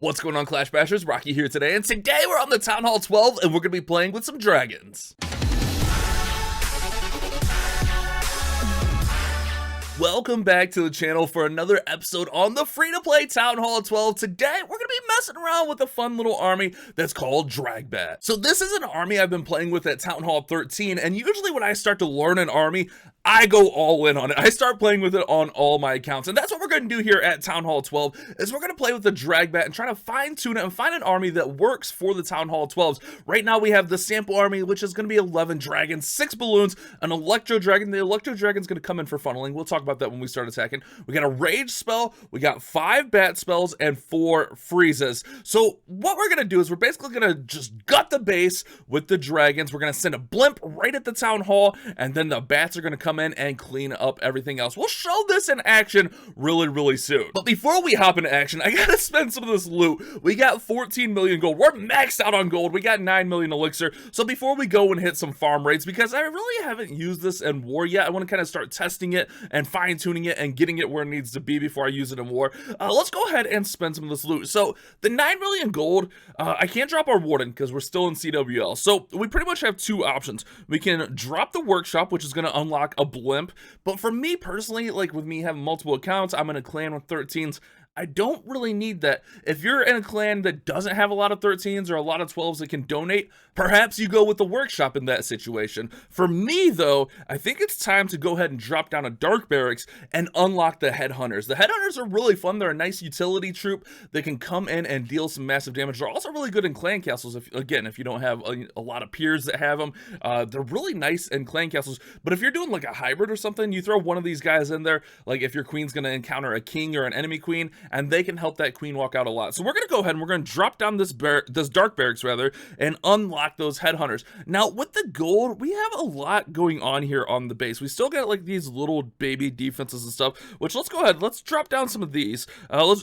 What's going on, Clash Bashers? Rocky here today, and today we're on the Town Hall 12, and we're going to be playing with some dragons. Welcome back to the channel for another episode on the free-to-play Town Hall 12. Today, we're going to be messing around with a fun little army that's called DragBat. So this is an army I've been playing with at Town Hall 13, and usually when I start to learn an army, I go all in on it. I start playing with it on all my accounts, and that's what we're going to do here at Town Hall 12, is we're going to play with the DragBat and try to fine-tune it and find an army that works for the Town Hall 12s. Right now, we have the sample army, which is going to be 11 dragons, 6 balloons, an Electro Dragon. The Electro Dragon's going to come in for funneling. We'll talk about that when we start attacking. We got a Rage spell, we got 5 Bat spells, and 4 freezes. So what we're going to do is we're basically going to just gut the base with the dragons. We're going to send a blimp right at the Town Hall, and then the bats are going to come in and clean up everything else. We'll show this in action really soon. But before we hop into action, I gotta spend some of this loot. We got 14 million gold. We're maxed out on gold. We got 9 million elixir. So before we go and hit some farm rates, because I really haven't used this in war yet, I want to kind of start testing it and fine-tuning it and getting it where it needs to be before I use it in war. Let's go ahead and spend some of this loot. So the 9 million gold, I can't drop our warden because we're still in CWL. So we pretty much have 2 options. We can drop the workshop, which is going to unlock a blimp. But for me personally, like with me having multiple accounts, I'm in a clan with 13s. I don't really need that. If you're in a clan that doesn't have a lot of 13s or a lot of 12s that can donate, perhaps you go with the workshop in that situation. For me though, I think it's time to go ahead and drop down a dark barracks and unlock the headhunters. The headhunters are really fun. They're a nice utility troop that can come in and deal some massive damage. They're also really good in clan castles. If you don't have a lot of peers that have them, they're really nice in clan castles. But if you're doing like a hybrid or something, you throw one of these guys in there, like if your queen's going to encounter a king or an enemy queen, and they can help that queen walk out a lot. So we're going to go ahead and we're going to drop down this dark barracks rather and unlock those headhunters. Now with the gold, we have a lot going on here on the base. We still got like these little baby defenses and stuff, which let's go ahead. Let's drop down some of these. Let's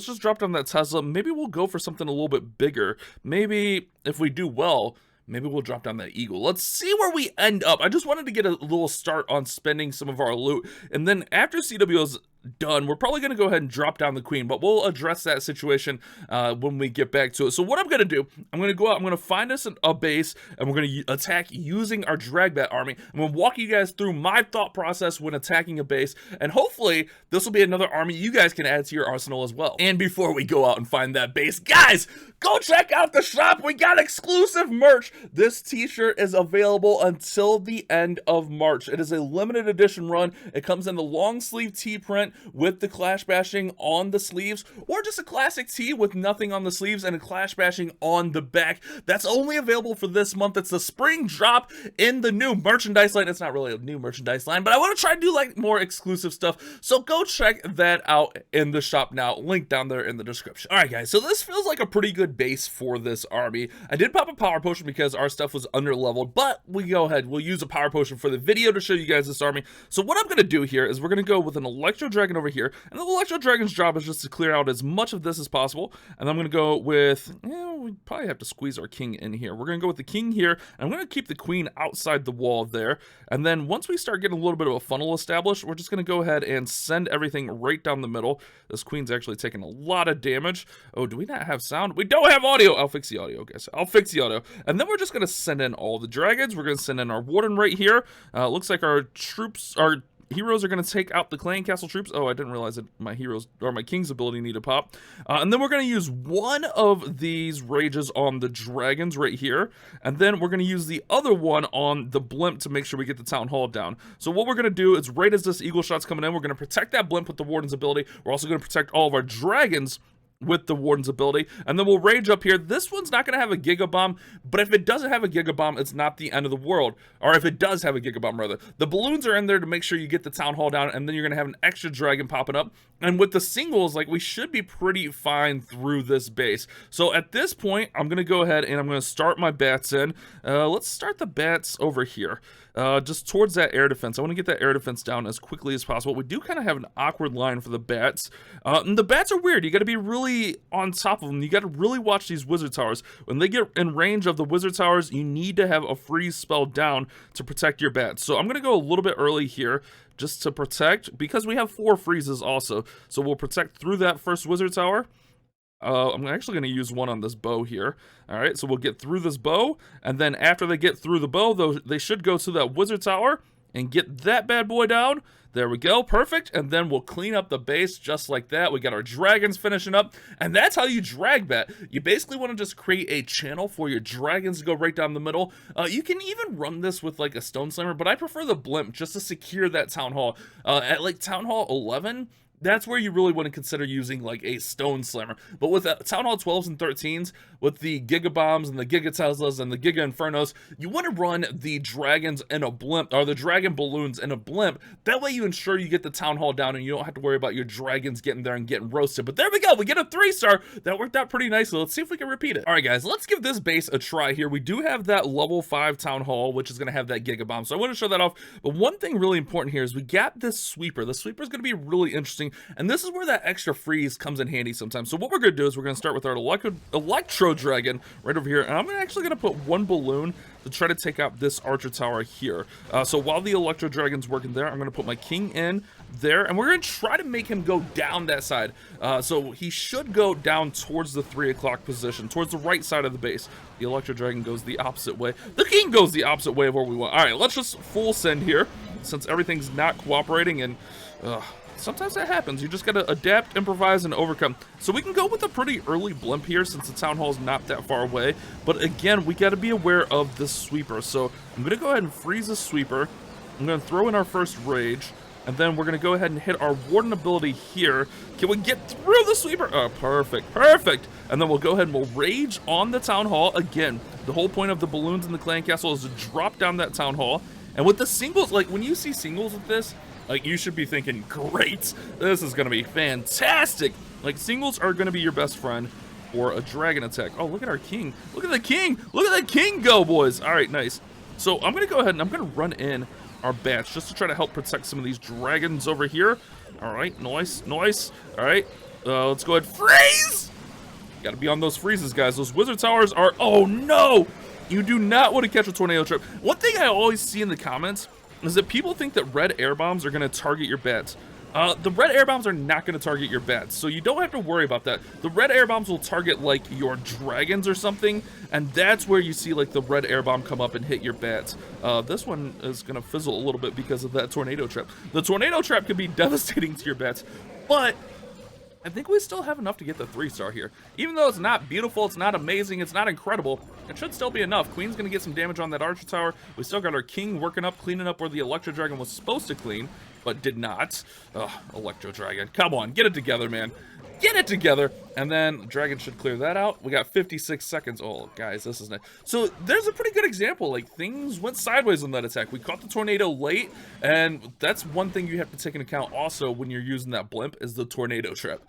just drop down that Tesla. Maybe we'll go for something a little bit bigger. Maybe if we do well, maybe we'll drop down that eagle. Let's see where we end up. I just wanted to get a little start on spending some of our loot. And then after CW is done, we're probably going to go ahead and drop down the queen, but we'll address that situation when we get back to it. So what I'm going to do, I'm going to go out, I'm going to find us a base, and we're going to attack using our DragBat army. I'm going to walk you guys through my thought process when attacking a base, and hopefully this will be another army you guys can add to your arsenal as well. And before we go out and find that base, guys, go check out the shop. We got exclusive merch. This t-shirt is available until the end of March. It is a limited edition run. It comes in the long sleeve tee print with the Clash Bashing on the sleeves, or just a classic tee with nothing on the sleeves and a Clash Bashing on the back. That's only available for this month. It's the spring drop in the new merchandise line. It's not really a new merchandise line, but I want to try to do like more exclusive stuff. So go check that out in the shop now. Link down there in the description. All right, guys. So this feels like a pretty good base for this army. I did pop a power potion because our stuff was under leveled, but we go ahead. We'll use a power potion for the video to show you guys this army. So what I'm going to do here is we're going to go with an Electro Dragon over here, and the Electro Dragon's job is just to clear out as much of this as possible. And I'm going to go with, we probably have to squeeze our king in here. We're going to go with the king here, and I'm going to keep the queen outside the wall there. And then once we start getting a little bit of a funnel established, we're just going to go ahead and send everything right down the middle. This queen's actually taking a lot of damage. Oh, do we not have sound? We don't have audio. I'll fix the audio, guys. I'll fix the audio. And then we're just going to send in all the dragons. We're going to send in our warden right here. Looks like our troops are... heroes are going to take out the clan castle troops. Oh, I didn't realize that my heroes or my king's ability need to pop. And then we're going to use one of these rages on the dragons right here. And then we're going to use the other one on the blimp to make sure we get the town hall down. So what we're going to do is right as this eagle shot's coming in, we're going to protect that blimp with the warden's ability. We're also going to protect all of our dragons with the warden's ability, and then we'll rage up here. This one's not going to have a Giga Bomb, but if it doesn't have a Giga Bomb, it's not the end of the world. Or if it does have a Giga Bomb, rather. The balloons are in there to make sure you get the town hall down, and then you're going to have an extra dragon popping up. And with the singles, like, we should be pretty fine through this base. So at this point, I'm going to go ahead and I'm going to start my bats in. Let's start the bats over here. Just towards that air defense. I want to get that air defense down as quickly as possible. We do kind of have an awkward line for the bats. And the bats are weird. You got to be really on top of them. You got to really watch these wizard towers. When they get in range of the wizard towers, you need to have a freeze spell down to protect your bats. So I'm going to go a little bit early here just to protect, because we have 4 freezes also. So we'll protect through that first wizard tower. I'm actually going to use one on this bow here. All right, so we'll get through this bow, and then after they get through the bow, they should go to that wizard tower and get that bad boy down. There we go, perfect. And then we'll clean up the base just like that. We got our dragons finishing up, and that's how you DragBat. You basically want to just create a channel for your dragons to go right down the middle. You can even run this with like a stone slammer, but I prefer the blimp just to secure that town hall. At like town hall 11, that's where you really want to consider using like a stone slammer. But with Town Hall 12s and 13s, with the Giga Bombs and the Giga Teslas and the Giga Infernos, you want to run the dragons in a blimp, or the dragon balloons in a blimp. That way you ensure you get the town hall down and you don't have to worry about your dragons getting there and getting roasted. But there we go, we get a 3-star. That worked out pretty nicely. Let's see if we can repeat it. All right, guys, let's give this base a try here. We do have that level 5 town hall, which is going to have that Giga Bomb. So I want to show that off. But one thing really important here is we got this sweeper. The sweeper is going to be really interesting. And this is where that extra freeze comes in handy sometimes. So what we're going to do is we're going to start with our Electro Dragon right over here. And I'm actually going to put one balloon to try to take out this archer tower here. So while the Electro Dragon's working there, I'm going to put my king in there. And we're going to try to make him go down that side. So he should go down towards the 3 o'clock position, towards the right side of the base. The Electro Dragon goes the opposite way. The king goes the opposite way of where we want. All right, let's just full send here, since everything's not cooperating. And sometimes that happens. You just gotta adapt, improvise, and overcome. So we can go with a pretty early blimp here since the town hall's not that far away. But again, we gotta be aware of this sweeper. So I'm gonna go ahead and freeze the sweeper. I'm gonna throw in our first rage. And then we're gonna go ahead and hit our warden ability here. Can we get through the sweeper? Oh, perfect, perfect. And then we'll go ahead and we'll rage on the town hall. Again, the whole point of the balloons in the clan castle is to drop down that town hall. And with the singles, like when you see singles with this, like you should be thinking, great, this is gonna be fantastic. Like singles are gonna be your best friend for a dragon attack. Oh, look at our king. Look at the king. Look at the king go, boys. All right, nice. So I'm gonna go ahead and I'm gonna run in our bats just to try to help protect some of these dragons over here. All right, nice, nice. All right, let's go ahead, freeze. Gotta be on those freezes, guys. Those wizard towers are, oh no, you do not want to catch a tornado trap. One thing I always see in the comments is that people think that red air bombs are going to target your bats. The red air bombs are not going to target your bats, so you don't have to worry about that. The red air bombs will target like your dragons or something, and that's where you see like the red air bomb come up and hit your bats. This one is going to fizzle a little bit because of that tornado trap. The tornado trap can be devastating to your bats, but I think we still have enough to get the 3-star here. Even though it's not beautiful, it's not amazing, it's not incredible, it should still be enough. Queen's gonna get some damage on that archer tower. We still got our king working up, cleaning up where the Electro Dragon was supposed to clean, but did not. Ugh, Electro Dragon, come on, get it together, man. Get it together. And then dragon should clear that out. We got 56 seconds. Oh, guys, this is nice. So there's a pretty good example. Like, things went sideways on that attack. We caught the tornado late, and that's one thing you have to take into account also when you're using that blimp is the tornado trap.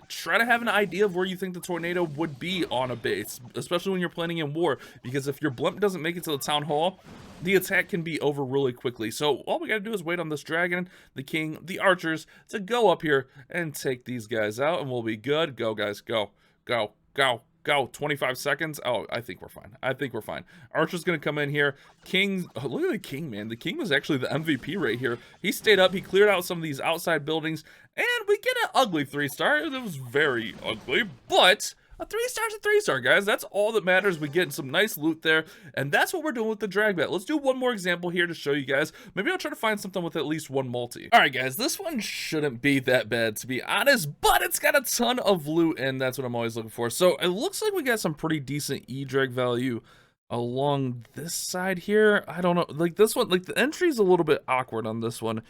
Try to have an idea of where you think the tornado would be on a base, especially when you're planning in war, because if your blimp doesn't make it to the town hall, the attack can be over really quickly. So all we gotta do is wait on this dragon, the king, the archers to go up here and take these guys out, and we'll be good. Go, guys, go, go, go, go. 25 seconds. Oh, I think we're fine. I think we're fine. Archer's gonna come in here. King, oh, look at the king, man. The king was actually the MVP right here. He stayed up. He cleared out some of these outside buildings, and we get an ugly 3-star. It was very ugly, but a 3-star's a 3-star, guys. That's all that matters. We get some nice loot there, and that's what we're doing with the DragBat. Let's do one more example here to show you guys. Maybe I'll try to find something with at least one multi. All right, guys, this one shouldn't be that bad, to be honest, but it's got a ton of loot, and that's what I'm always looking for. So it looks like we got some pretty decent E-drag value along this side here. I don't know, like this one, like the entry's a little bit awkward on this one.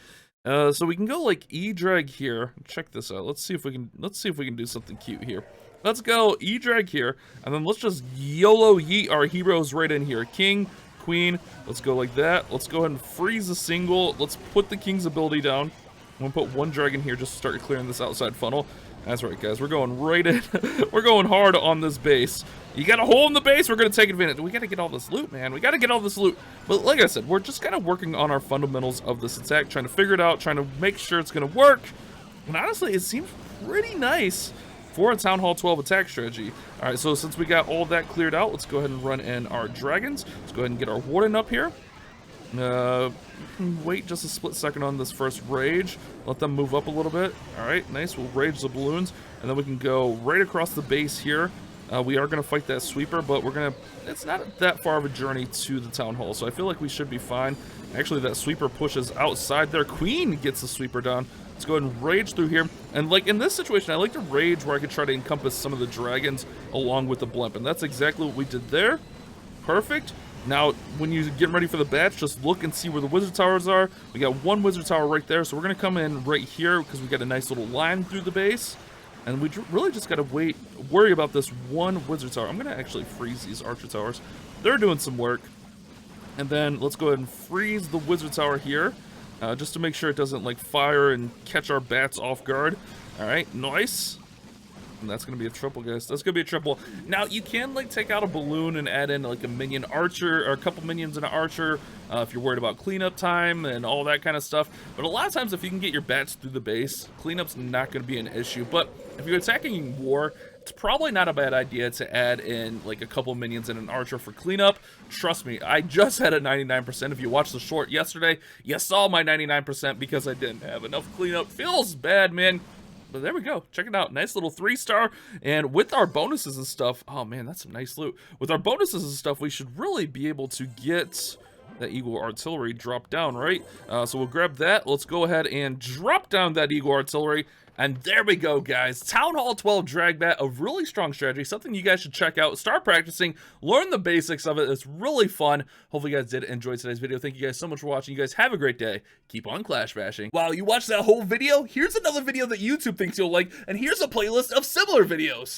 So we can go like E-drag here. Check this out. Let's see if we can do something cute here. Let's go E-drag here, and then let's just YOLO yeet our heroes right in here. King, queen, let's go like that. Let's go ahead and freeze a single. Let's put the king's ability down. I'm gonna put one dragon here just to start clearing this outside funnel. That's right, guys, we're going right in. We're going hard on this base. You got a hole in the base, we're gonna take advantage. We gotta get all this loot, man. We gotta get all this loot. But like I said, we're just kind of working on our fundamentals of this attack, trying to figure it out, trying to make sure it's gonna work. And honestly, it seems pretty nice for a Town Hall 12 attack strategy. All right, so since we got all that cleared out, let's go ahead and run in our dragons. Let's go ahead and get our warden up here. Wait just a split second on this first rage. Let them move up a little bit. All right, nice. We'll rage the balloons, and then we can go right across the base here. We are going to fight that sweeper, but it's not that far of a journey to the town hall, so I feel like we should be fine. Actually, that sweeper pushes outside there. Queen gets the sweeper down. Let's go ahead and rage through here. And like in this situation, I like to rage where I can try to encompass some of the dragons along with the blimp, and that's exactly what we did there. Perfect. Now, when you get ready for the batch, just look and see where the wizard towers are. We got one wizard tower right there, so we're going to come in right here because we got a nice little line through the base. And we really just got to worry about this one wizard tower. I'm going to actually freeze these archer towers. They're doing some work. And then let's go ahead and freeze the wizard tower here, just to make sure it doesn't like fire and catch our bats off guard. All right, nice. And that's gonna be a triple, guys. That's gonna be a triple. Now you can like take out a balloon and add in like a minion archer or a couple minions and an archer if you're worried about cleanup time and all that kind of stuff. But a lot of times if you can get your bats through the base, cleanup's not gonna be an issue. But if you're attacking war, it's probably not a bad idea to add in like a couple minions and an archer for cleanup. Trust me, I just had a 99%. If you watched the short yesterday, you saw my 99% because I didn't have enough cleanup. Feels bad, man. But there we go. Check it out. Nice little 3-star. And with our bonuses and stuff, oh man, that's some nice loot. With our bonuses and stuff, we should really be able to get that Eagle Artillery dropped down, right? So we'll grab that. Let's go ahead and drop down that Eagle Artillery. And there we go, guys. Town Hall 12 DragBat, a really strong strategy, something you guys should check out. Start practicing, learn the basics of it. It's really fun. Hopefully you guys did enjoy today's video. Thank you guys so much for watching. You guys have a great day. Keep on clash bashing. Wow, you watched that whole video? Here's another video that YouTube thinks you'll like, and here's a playlist of similar videos.